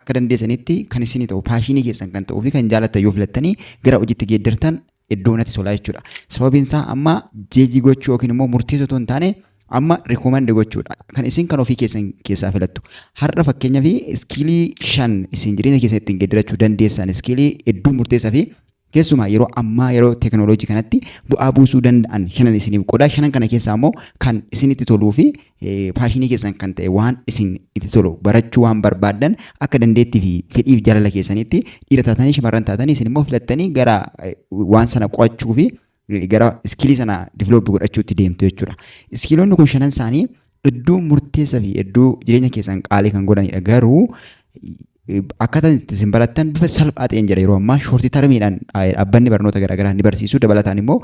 akka dandeessanitti kan isin ta'u paashinii keessan kan ta'uu fi kan jaalattan yoo filattanii gara hojiitti geeddartan iddoo natti tolaa jechuudha. Sababiin isaa amma jeejii gochuu yookiin immoo murteessoo otoo hin taane amma rikoomandi gochuudha. Kan isin kan ofii keessan keessaa filattu. Har'a fakkeenyaaf iskiilii 5 isin jireenya keessan ittiin geeddarachuu dandeessan iskiilii hedduu murteessaa fi keessumaa yeroo ammaa yeroo teekinooloojii kanatti bu'aa buusuu danda'an 5 isiniif qodaa 5 kana keessaa immoo kan isinitti toluu fi paashinii keessan kan ta'e waan isin itti tolu barachuu waan barbaaddan akka dandeettii fi fedhiif jaalala keessanitti dhiira taatanii shamarran taatanii isin immoo filattanii gara waan sana qo'achuu fi gara iskiilii sana divilooppii godhachuutti deemtu jechuudha. Iskiilonni kun 5 isaanii iddoo murteessaa fi iddoo jireenya keessan qaalii kan godhanidha. Garuu akkaataan itti isin barattan bifa salphaa ta'een jira yeroo ammaa shoortii tarmiidhaan dhaabbanni barnoota garaagaraa ni barsiisu dabalataan immoo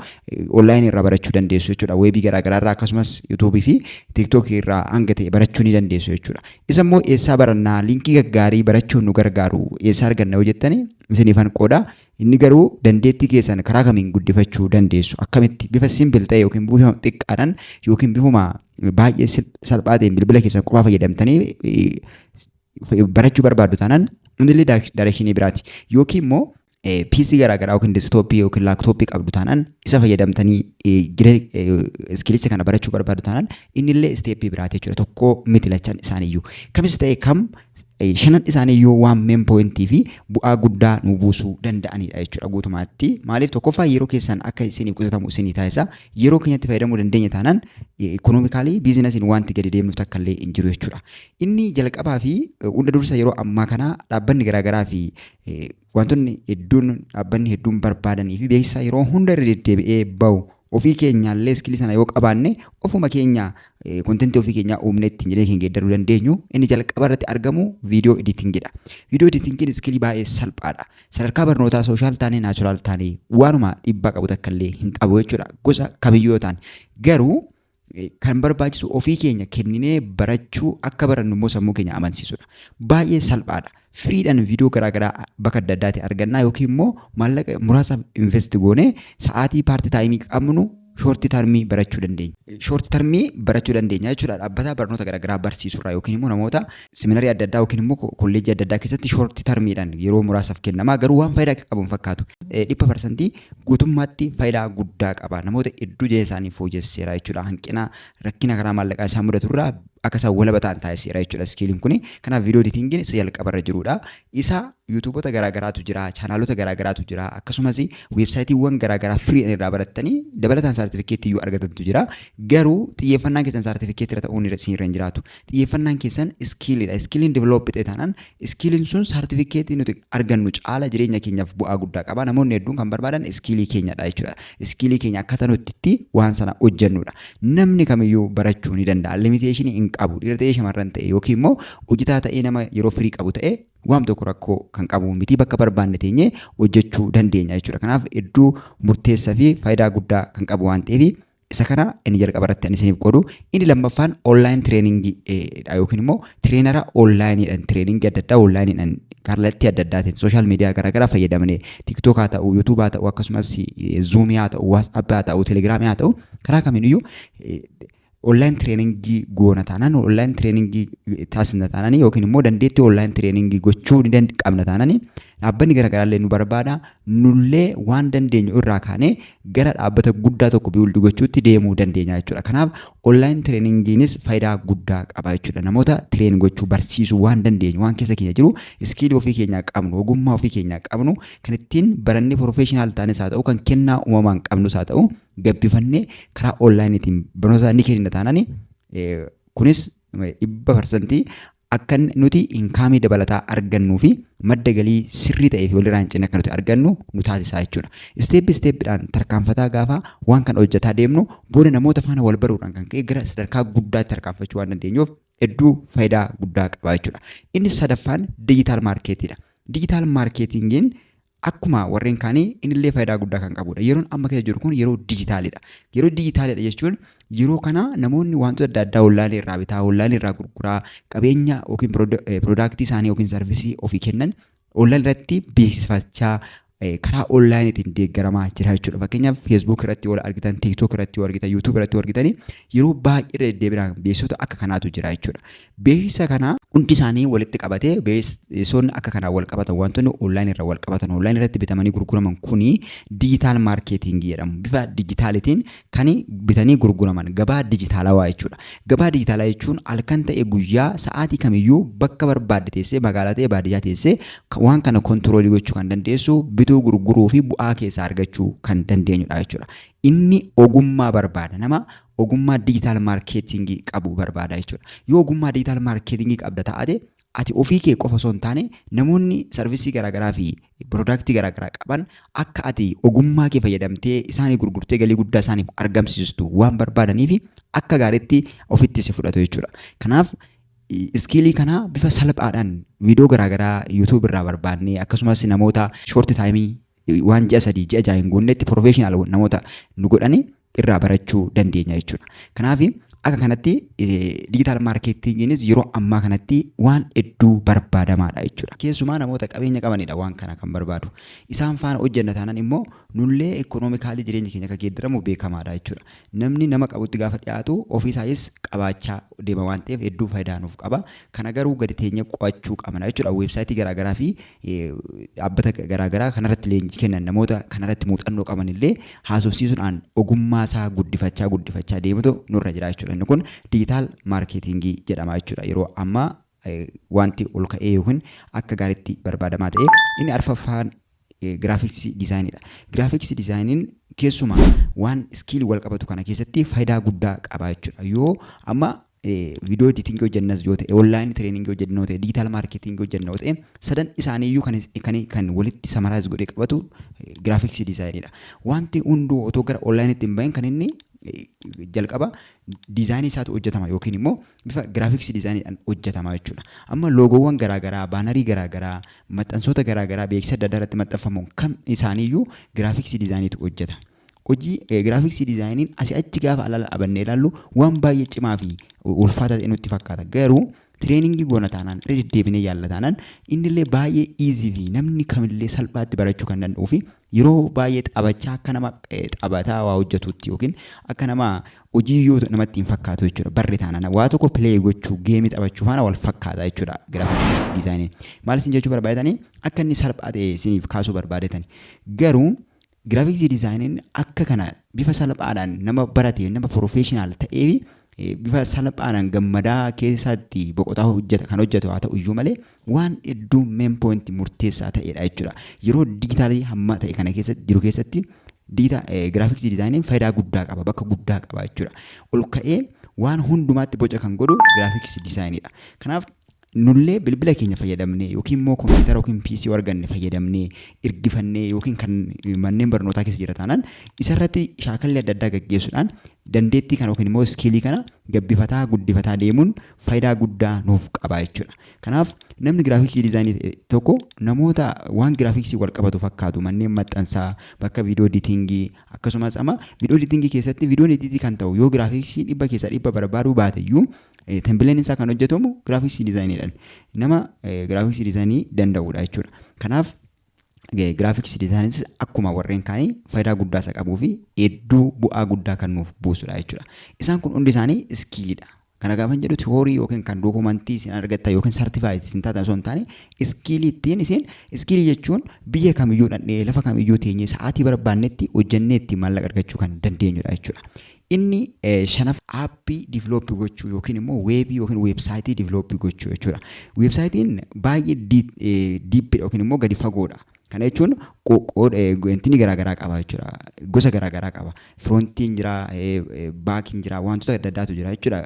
onlaayinii irraa barachuu dandeessu jechuudha. Weebii garaagaraa irraa akkasumas yuutuubii fi tiiktookii irraa hanga ta'e barachuu ni dandeessu jechuudha. Isa immoo eessaa barannaa liinkii gaggaarii barachuun nu gargaaru eessaa arganna yoo jettanii isiniifan qooda. Inni garuu dandeettii keessan karaa kamiin guddifachuu dandeessu akkamitti bifa simbil ta'e yookiin bifa xiqqaadhaan yookiin bifuma baay'ee salphaa ta'een bilbila keessan qofaa fayyadamtanii barachuu barbaaddu taanaan innillee daarekshinii biraati. Yookiin immoo PC garaagaraa yookiin deeskitooppii yookiin laaptooppii qabdu taanaan isa fayyadamtanii iskiilicha kana barachuu barbaaddu taanaan innillee isteeppii biraati jechuudha. Tokko miti lachan isaaniiyyuu. Kamis ta'e kam 5 isaaniiyyuu waan meen poointii fi bu'aa guddaa nu buusuu danda'anidha jechuudha guutumaatti. Maaliif tokkoffaa yeroo keessan akka isiniif qusatamu isinii taasisa. Yeroo keenyatti fayyadamuu dandeenya taanaan ikoonoomikaalii biizinasiin wanti gadi deemnuuf takka illee hin jiru jechuudha. Inni jalqabaa fi hunda dursa yeroo ammaa kana dhaabbanni garaagaraa fi wantoonni dhaabbanni hedduun barbaadanii fi beeksisa yeroo hunda irra deddeebi'ee bahu ofii keenyaallee iskilii sana yoo qabaanne ofuma keenya kontentii ofii keenyaa uumne ittiin jireenya keenya geeddaruu dandeenyu. Inni jalqaba irratti argamu viidiyoo editingidha. Viidiyoo editingiin iskilii baay'ee salphaadha. Sadarkaa barnootaa sooshaal taanee naachuraal taanee waanuma dhiibbaa qabu takka illee hin qabu jechuudha. Gosa kamiyyuu yoo ta'an garuu kan barbaachisu ofii keenya kenninee barachuu akka barannu immoo sammuu keenya amansiisudha. Baay'ee salphaadha. Firiidhaan viidiyoo garaagaraa bakka adda addaatti argannaa yookiin immoo maallaqa muraasa invest goonee sa'aatii paartii taayimii qabnu shoortii tarmii barachuu dandeenya. Shoortii tarmii barachuu dandeenya jechuudha. Dhaabbata barnoota garaagaraa barsiisurraa yookiin immoo namoota seminarii adda addaa yookiin immoo kolleejii adda addaa keessatti shoortii tarmiidhaan yeroo muraasaaf kennama. Garuu waan faayidaa qabu hin fakkaatu. 100% guutummaatti faayidaa guddaa qaba. Namoota hedduu jireenya isaanii fooyyesseera jechuudha. Hanqina rakkina karaa maallaqaa isaan mudaturraa akka isaan walaba ta'an taasiseera jechuudha iskiiliin kuni. Kanaaf viidiyoo editingiin isa jalqabarra jirudha. Isa yuutuubota garaagaraatu jira, chaanaalota garaagaraatu jira, akkasumas weebsaayitiiwwan garaagaraa firiidhaan irraa barattanii dabalataan saartifikeettii iyyuu argatantu jira. Garuu xiyyeeffannaan keessan saartifikeettii irra ta'uun irra hin jiraatu. Xiyyeeffannaan keessan iskiiliidha. Iskiiliin divilooppii ta'e taanaan iskiiliin sun saartifikeettii nuti argannu caala jireenya keenyaaf bu'aa guddaa qaba. Namoonni hedduun kan barbaadan iskiilii keenyadha jechuudha. Iskiilii keenya akkaataa nuti itti waan sana hojjennudha. Namni kamiyyuu barachuu ni danda'a. Limiteeshinii hin qabu. Dhiira ta'ee shamarran ta'e yookiin immoo hojjetaa ta'ee nama yeroo firii qabu ta'e waan tokko rakkoo kan qabu miti bakka barbaanne teenyee hojjechuu dandeenya jechuudha. Kanaaf hedduu murteessaa fi faayidaa guddaa kan qabu waan ta'eef isa kana inni jalqaba irratti ani isiniif qoodu. Inni lammaffaan onlaayin tireeningiidha yookiin immoo tireenara onlaayiniidhaan tireeningii adda addaa onlaayiniidhaan kallattii adda addaatiin sooshaal miidiyaa garaagaraa fayyadamnee tiiktook haa ta'u, yuutuub haa ta'u, akkasumas zuumii haa ta'u, waatsaappii haa ta'u, telegiraamii haa ta'u karaa kamiiniyyuu onlaayin tireeningii goona taanaan onlaayin tireeningii taasisna taanaan yookiin immoo dandeettii onlaayin tireeningii gochuu ni qabna taanaan dhaabbanni garaagaraallee nu barbaada. Nullee waan dandeenyu irraa kaanee gara dhaabbata guddaa tokko biildi gochuutti deemuu dandeenya jechuudha. Kanaaf onlaayin tireeningiinis faayidaa guddaa qaba jechuudha. Namoota tireen gochuu barsiisuu waan dandeenyu waan keessa keenya jiru iskiilii ofii keenyaa qabnu ogummaa ofii keenyaa qabnu kan ittiin barannee profeeshinaal taanes haa ta'u kan kennaa uumamaan qabnus haa ta'u gabbifannee karaa onlaayiniitiin barnoota ni kenna taanaan kunis 100% akka nuti inkaamii dabalataa argannuu fi madda galii sirrii ta'ee fi walirraa hin cinne akka nuti argannu nu taasisaa jechuudha. Isteeppiidhaan tarkaanfataa gaafa waan kan hojjetaa deemnu booda namoota faana wal baruudhaan kan ka'e gara sadarkaa guddaatti tarkaanfachuu waan dandeenyuuf hedduu faayidaa guddaa qaba jechuudha. Inni sadaffaan diijitaal maarkeetiidha. Diijitaal maarkeetingiin akkuma warreen kaanii innillee faayidaa guddaa kan qabudha. Yeroon amma keessa jiru kun yeroo diijitaalidha. Yeroo diijitaalidha jechuun yeroo kana namoonni wantoota adda addaa onlaayinii irraa bitaa, onlaayinii irraa gurguraa, qabeenya yookiin piroodaaktii isaanii yookiin sarvisii ofii kennan onlaayinii irratti beeksifachaa karaa onlaayiniitiin deeggaramaa jira jechuudha. Fakkeenyaaf Facebook irratti yoo argitan, TikTok irratti yoo argitan, YouTube irratti yoo argitan yeroo baay'ee deddeebiidhaan beeksisa akka kanaatu jira jechuudha. Beeksisa kana hundi isaanii walitti qabatee beeksisoonni akka kanaa wal qabatan wantoonni onlaayinii irra wal qabatan onlaayinii irratti bitamanii gurguraman kuni diijitaal maarkeetingii jedhamu. Bifa diijitaalitiin kan bitanii gurguraman gabaa diijitaalawaa jechuudha. Gabaa diijitaalaa jechuun halkan ta'e guyyaa sa'aatii kamiyyuu bakka barbaadde teessee magaalaa ta'e baadiyyaa teessee waan kana kontiroolii gochuu kan dandeessu bituu gurguruu fi bu'aa keessaa argachuu kan dandeenyudha jechuudha. Inni ogummaa barbaada. Nama ogummaa diijitaal maarkeetingii qabu barbaada jechuudha. Yoo ogummaa diijitaal maarkeetingii qabda taate ati ofii kee qofa osoo hin taane namoonni sarvisii garaagaraa fi piroodaaktii garaagaraa qaban akka ati ogummaa kee fayyadamtee isaanii gurgurtee galii guddaa isaaniif argamsiistu waan barbaadaniif akka gaariitti ofitti si fudhatu jechuudha. Kanaaf iskiilii kana bifa salphaadhaan viidiyoo garaagaraa YouTube irraa barbaannee akkasumas namoota shoorti taayimii waan ji'a 3 ji'a 6 hin goonnetti professional namoota nu godhani irraa barachuu dandeenya jechuudha. Kanaaf akka kanatti diijitaal maarkeetingiinis yeroo ammaa kanatti waan hedduu barbaadamaadha jechuudha. Keessumaa namoota qabeenya qabanidha waan kana kan barbaadu. Isaan faana hojjenna taanaan immoo nullee ikoonoomikaalii jireenya keenya akka geeddaramu beekamaadha jechuudha. Namni nama qabutti gaafa dhiyaatu ofiisaayis qabaachaa deema waan ta'eef hedduu faayidaa nuuf qaba. Kana garuu gadi teenya qo'achuu qabna jechuudha. Weebsaayitii garaagaraa fi dhaabbata garaagaraa kanarratti leenjii kennan namoota kanarratti muuxannoo qaban illee haasofsiisuudhaan ogummaa isaa guddifachaa deematu nurra jira jechuudha. Inni kun diijitaal maarkeetingii jedhama jechuudha. Yeroo ammaa wanti ol ka'ee yookiin akka gaariitti barbaadamaa ta'e inni arfaffaan giraafiksii diizaayiniidha. Giraafiksii diizaayiniin keessumaa waan iskiilii wal qabatu kana keessatti faayidaa guddaa qaba jechuudha. Yoo amma viidiyoo editingii hojjennas yoo ta'e, onlaayinii tireeningii hojjennu yoo ta'e, diijitaal maarkeetingii hojjennu yoo ta'e, sadan isaaniiyyuu kan walitti samaraayis godhee qabatu giraafiksii diizaayiniidha. Wanti hunduu otoo gara onlaayiniitti hin bahin kan inni jalqaba diizaayinii isaatu hojjetama yookiin immoo bifa giraafiksii diizaayiniidhaan hojjetama jechuudha. Amma loogoowwan garaagaraa, baanarii garaagaraa, maxxansoota garaagaraa beeksisa adda addaa irratti maxxanfamuun kam isaaniiyyuu giraafiksii diizaayiniitu hojjeta. Hojii giraafiksii diizaayiniin asii achi gaafa alala abannee ilaallu waan baay'ee cimaa fi ulfaataa ta'e nutti fakkaata. Garuu tireeningii goona taanaan irra deddeebinee yaalla taanaan innillee baay'ee iizii fi namni kamillee salphaatti barachuu kan danda'uu fi yeroo baay'ee taphachaa akka nama taphataa waa hojjetutti yookiin akka nama hojii yoo namatti hin fakkaatu jechuudha. Barri taanaan waa tokko pileey gochuu geemii taphachuu faana wal fakkaata jechuudha giraafiksii diizaayiniin. Maal isin jechuu barbaadanii akka inni salphaa ta'e isiniif kaasuu barbaadetani. Garuu giraafiksii diizaayiniin akka kana bifa salphaadhaan nama barate nama professional ta'ee bifa salphaadhaan gammadaa keessatti boqotaa kan hojjetu haa ta'u iyyuu malee waan hedduu meen poointi murteessaa ta'edha jechuudha. Yeroo diijitaalii hamma ta'e kana keessatti jiru keessatti giraafiksii diizaayiniin faayidaa guddaa qaba, bakka guddaa qaba jechuudha. Ol ka'ee waan hundumaatti boca kan godhu giraafiksii diizaayiniidha. Kanaaf nullee bilbila keenya fayyadamnee yookiin immoo kompiitara yookiin PC arganne fayyadamnee ergifannee yookiin kan manneen barnootaa keessa jira taanaan isarratti shaakalli adda addaa gaggeessuudhaan dandeettii kana yookiin immoo iskiilii kana gabbifataa guddifataa deemuun faayidaa guddaa nuuf qaba jechuudha. Kanaaf namni giraafiksii diizaayinii tokko namoota waan giraafiksii wal qabatu fakkaatu manneen maxxansaa bakka viidiyoo editingii akkasumas amma viidiyoo editingii keessatti viidiyoon editii kan ta'u yoo giraafiksii 100 barbaaduu baate iyyuu tempileen isaa kan hojjetamu giraafiksii diizaayiniidhaan nama giraafiksii diizaayinii danda'udha jechuudha. Kanaaf giraafiksii diizaayiniinis akkuma warreen kaanii faayidaa guddaa isa qabuu fi hedduu bu'aa guddaa kan nuuf buusudha jechuudha. Isaan kun hundi isaanii iskiiliidha. Kana gaafa jedhu tiyoorii yookiin kan dookumantii isin argattan yookiin sartifaayit isin taatan osoo hin taane iskiilii ittiin isin iskiilii jechuun biyya kamiyyuu dhandhee lafa kamiyyuu teenyee sa'aatii barbaannetti hojjennee itti maallaqa argachuu kan dandeenyudha jechuudha. Inni shanaf aappii diivilooppii gochuu yookiin immoo weebii yookiin weebsaayitii diivilooppii gochuu jechuudha. Weebsaayitiin baay'ee diippidha yookiin immoo gadi fagoodha. Kana jechuun wantoonni garaagaraa qaba jechuudha. Gosa garaagaraa qaba. Firoontiin jira, baakiin jira, wantoota adda addaatu jira jechuudha.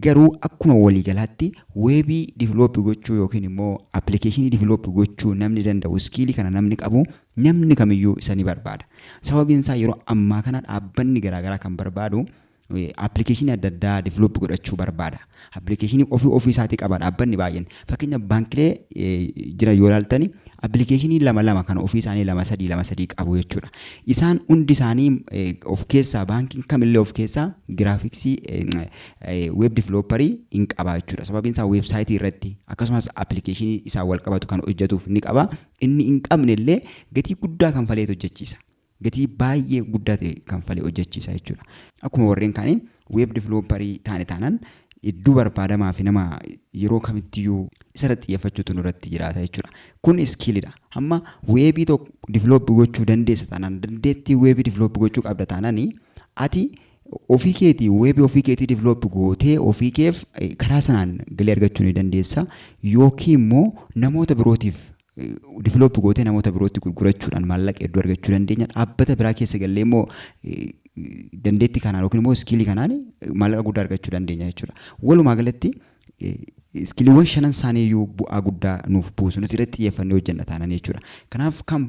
Garuu akkuma waliigalaatti weebii diivilooppii gochuu yookiin immoo appilikeeshinii diivilooppii gochuu namni danda'u iskiilii kana namni qabu namni kamiyyuu isa ni barbaada. Sababiin isaa yeroo ammaa kana dhaabbanni garaagaraa kan barbaadu appilikeeshinii adda addaa diivilooppii godhachuu barbaada. Appilikeeshinii ofii isaatii qaba dhaabbanni baay'een. Fakkeenyaaf baankilee jira yoo ilaaltani appilikeeshinii lama kan ofii isaanii lama sadii qabu jechuudha. Isaan hundi isaanii of keessaa baankiin kamillee of keessaa giraafiksii web developerii hin qaba jechuudha. Sababiin isaa weebsaayitii irratti akkasumas appilikeeshinii isaa wal qabatu kan hojjetuuf ni qaba. Inni hin qabne illee gatii guddaa kanfalee hojjechiisa. Gatii baay'ee guddaa ta'e kanfalee hojjechiisa jechuudha. Akkuma warreen kaanii web developerii taanaan iddoo barbaadamaa fi nama yeroo kamittiyyuu isarratti xiyyeeffachuutu nurratti jiraata jechuudha. Kun iskiilidha. Amma weebii tokko develop gochuu dandeessa taanaan dandeettii weebii develop gochuu qabda taanaan ati ofii keetii weebii ofii keetii develop gootee ofii keef karaa sanaan galii argachuu ni dandeessa yookiin immoo namoota birootiif develop gootee namoota birootti gurgurachuudhaan maallaqa hedduu argachuu dandeenya. Dhaabbata biraa keessa gallee immoo dandeettii kanaan yookiin immoo iskiilii kanaan maallaqa guddaa argachuu dandeenya jechuudha. Walumaa galatti iskiliiwwan shanan isaanii iyyuu bu'aa guddaa nuuf buusu nuti irratti xiyyeeffannee hojjenna taanaan jechuudha. Kanaaf kan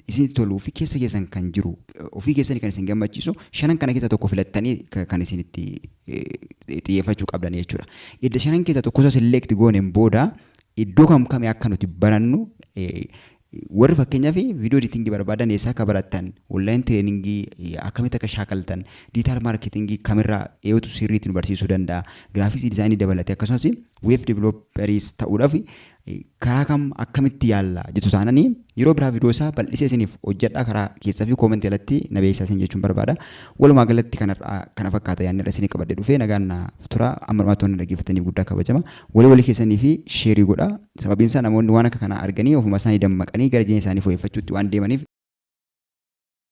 isinitti toluu fi keessa keessan kan jiru ofii keessanii kan isin gammachiisu shanan kana keessa tokko filattanii kan isinitti xiyyeeffachuu qabdan jechuudha. Edda shanan keessa tokko select gooneen booda iddoo kamii akka nuti barannu warri fakkeenyaaf viidiyoo editingii barbaadan eessaa akka barattan onlaayini tireeningii akkamitti akka shaakaltan diitaal maarketingii kamirraa eeyyatu sirriitti nu barsiisuu danda'a giraafiksii diizaayinii dabalatee akkasumas weeb developeriis ta'uudhaaf karaa kam akkamitti yaalla jettu taananii yeroo biraa viidiyoo isaa bal'isee isiniif hojjedhaa karaa keessaa fi koomentii alatti na beeksisaa isin jechuun barbaada. Walumaa galatti kana fakkaata yaadni irra isinii qabadhee dhufee nagaan tura amma dhumaattoonni dhaggeeffataniif guddaa kabajama. Walii keessanii fi sheerii godhaa. Sababiin isaa namoonni waan akka kanaa arganii ofuma isaanii dammaqanii gara jireenya isaanii fooyyeffachuutti waan deemaniif